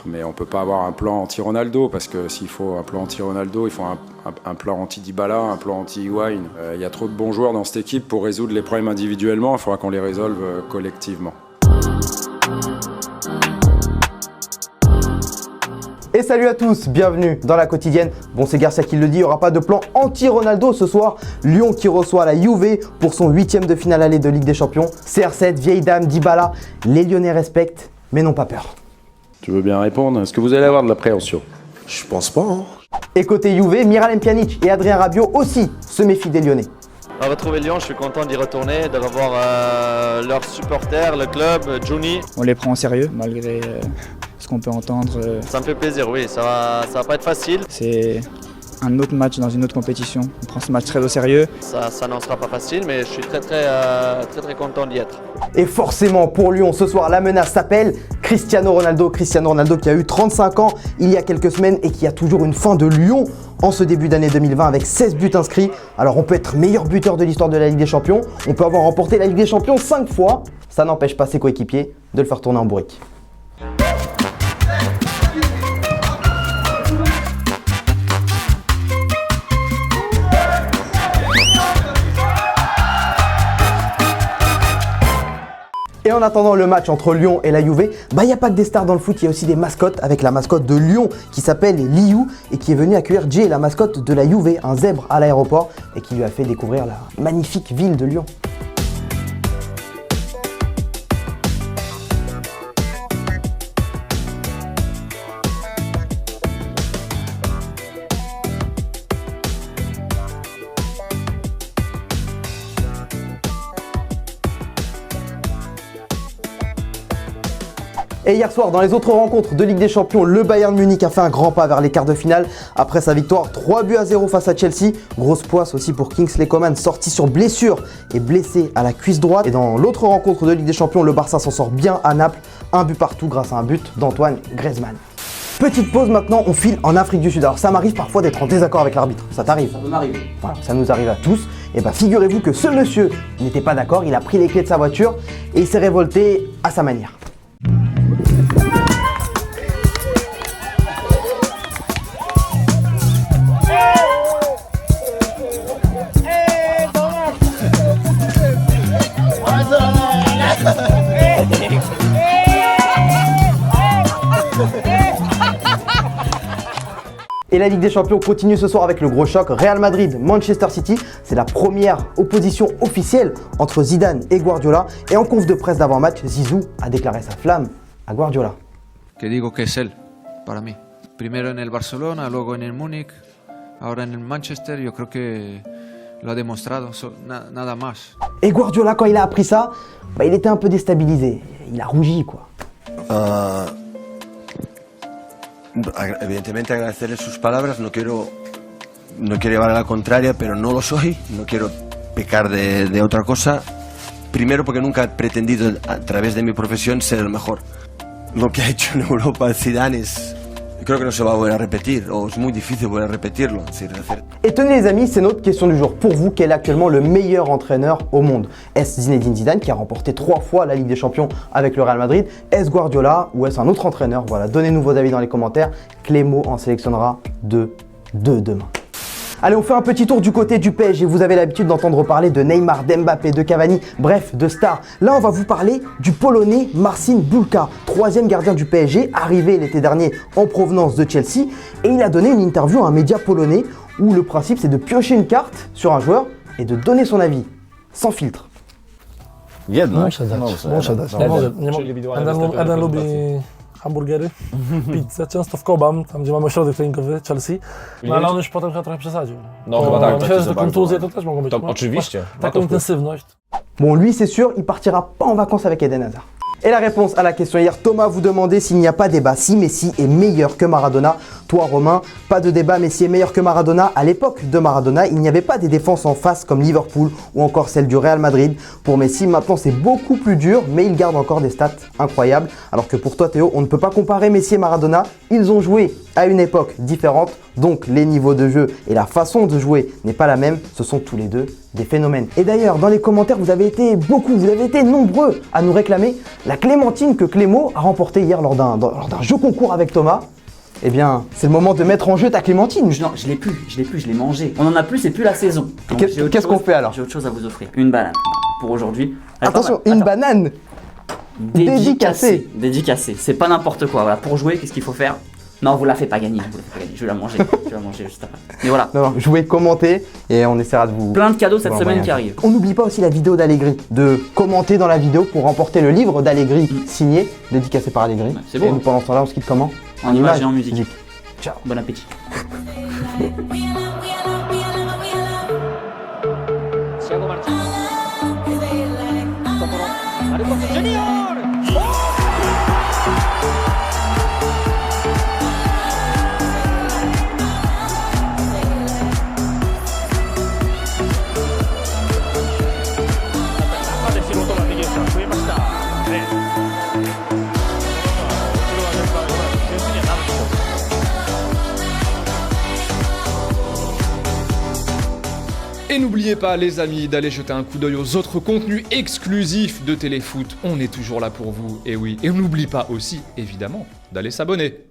autre, mais on ne peut pas avoir un plan anti-Ronaldo, parce que s'il faut un plan anti-Ronaldo, il faut un plan anti-Dybala, un plan anti-Higuaín. Il y a trop de bons joueurs dans cette équipe pour résoudre les problèmes individuellement, il faudra qu'on les résolve collectivement. Et salut à tous, bienvenue dans la quotidienne. Bon, c'est Garcia qui le dit, il n'y aura pas de plan anti-Ronaldo ce soir. Lyon qui reçoit la Juve pour son 8e de finale aller de Ligue des Champions. CR7, vieille dame, Dybala, les Lyonnais respectent, mais n'ont pas peur. Tu veux bien répondre? Est-ce que vous allez avoir de l'appréhension? Je pense pas. Et côté Juve, Miralem Pjanic et Adrien Rabiot aussi se méfient des Lyonnais. On va retrouver Lyon, je suis content d'y retourner, de revoir leurs supporters, le club, Juni. On les prend au sérieux malgré ce qu'on peut entendre. Ça me fait plaisir, oui, ça va pas être facile. C'est un autre match dans une autre compétition. On prend ce match très au sérieux. Ça n'en sera pas facile, mais je suis très content d'y être. Et forcément pour Lyon, ce soir, la menace s'appelle Cristiano Ronaldo. Cristiano Ronaldo qui a eu 35 ans il y a quelques semaines et qui a toujours une fin de Lyon en ce début d'année 2020 avec 16 buts inscrits. Alors on peut être meilleur buteur de l'histoire de la Ligue des Champions, on peut avoir remporté la Ligue des Champions 5 fois. Ça n'empêche pas ses coéquipiers de le faire tourner en bourrique. Et en attendant le match entre Lyon et la Juve, il n'y a pas que des stars dans le foot, il y a aussi des mascottes, avec la mascotte de Lyon qui s'appelle Liu et qui est venue accueillir Jay, la mascotte de la Juve, un zèbre à l'aéroport et qui lui a fait découvrir la magnifique ville de Lyon. Et hier soir, dans les autres rencontres de Ligue des Champions, le Bayern Munich a fait un grand pas vers les quarts de finale après sa victoire 3-0 face à Chelsea. Grosse poisse aussi pour Kingsley Coman, sorti sur blessure et blessé à la cuisse droite. Et dans l'autre rencontre de Ligue des Champions, le Barça s'en sort bien à Naples, un but partout grâce à un but d'Antoine Griezmann. Petite pause maintenant, on file en Afrique du Sud. Alors ça m'arrive parfois d'être en désaccord avec l'arbitre, ça t'arrive? Ça peut m'arriver. Voilà, ça nous arrive à tous. Et bah figurez-vous que ce monsieur n'était pas d'accord, il a pris les clés de sa voiture et il s'est révolté à sa manière. Et la Ligue des Champions continue ce soir avec le gros choc Real Madrid-Manchester City. C'est la première opposition officielle entre Zidane et Guardiola. Et en conf de presse d'avant-match, Zizou a déclaré sa flamme à Guardiola. Que digo que es él, para mí. Primero en el Barcelona, luego en el Múnich, ahora en el Manchester, yo creo que lo ha demostrado, nada más. Et Guardiola, quand il a appris ça, il était un peu déstabilisé. Il a rougi, quoi. Evidentemente agradecerle sus palabras, no quiero llevar a la contraria, pero no lo soy, no quiero pecar de otra cosa. Primero porque nunca he pretendido a través de mi profesión ser el mejor. Lo que ha hecho en Europa Zidane creo que no se va a volver a repetir, o es muy difícil volver a repetirlo. Et tenez les amis, c'est notre question du jour. Pour vous, quel est actuellement le meilleur entraîneur au monde? Est-ce Zinedine Zidane qui a remporté 3 fois la Ligue des Champions avec le Real Madrid? Est-ce Guardiola ou est-ce un autre entraîneur? Voilà, donnez-nous vos avis dans les commentaires. Clémo en sélectionnera deux demain. Allez, on fait un petit tour du côté du PSG. Vous avez l'habitude d'entendre parler de Neymar, d'Mbappé, de Cavani, bref, de stars. Là, on va vous parler du Polonais Marcin Bulka, 3e gardien du PSG, arrivé l'été dernier en provenance de Chelsea. Et il a donné une interview à un média polonais où le principe, c'est de piocher une carte sur un joueur et de donner son avis, sans filtre. Muszę dać. Eden lubi hamburgery, pizzę, często w Cobham, tam gdzie mamy ośrodek treningowy, Chelsea, no ale on już potem chyba trochę przesadził. No chyba tak. Myślę, że te kontuzje to też mogą być. Oczywiście. Taką intensywność. Bon, lui, c'est sûr, il partira pas en vacances avec Eden Hazard. Et la réponse à la question hier, Thomas vous demandait s'il n'y a pas débat, si Messi est meilleur que Maradona. Toi Romain, pas de débat, Messi est meilleur que Maradona. À l'époque de Maradona, il n'y avait pas des défenses en face comme Liverpool ou encore celle du Real Madrid. Pour Messi, maintenant c'est beaucoup plus dur, mais il garde encore des stats incroyables. Alors que pour toi Théo, on ne peut pas comparer Messi et Maradona. Ils ont joué à une époque différente, donc les niveaux de jeu et la façon de jouer n'est pas la même. Ce sont tous les deux des phénomènes. Et d'ailleurs, dans les commentaires, vous avez été nombreux à nous réclamer la clémentine que Clément a remportée hier lors d'un jeu concours avec Thomas. Eh bien, c'est le moment de mettre en jeu ta clémentine. Non, je l'ai plus, je l'ai mangé. On en a plus, c'est plus la saison. Qu'est-ce qu'on fait alors? J'ai autre chose à vous offrir. Une banane pour aujourd'hui. Attention, une banane dédicacée. Dédicacée. C'est pas n'importe quoi. Voilà, pour jouer, qu'est-ce qu'il faut faire? Non, vous la faites pas gagner. Je vais la manger. Je vais la manger juste après. Mais voilà. Non, jouez, commentez et on essaiera de vous... Plein de cadeaux cette semaine qui arrivent. On n'oublie pas aussi la vidéo d'Allegri, de commenter dans la vidéo pour remporter le livre d'Allegri signé, dédicacé par Allegri. C'est beau. Et nous, pendant ce temps-là, on se quitte comment? En image et en musique. Ciao. Bon appétit. Thiago Martins. Marcos Junior. Et n'oubliez pas les amis d'aller jeter un coup d'œil aux autres contenus exclusifs de Téléfoot, on est toujours là pour vous, et oui, et on n'oublie pas aussi, évidemment, d'aller s'abonner.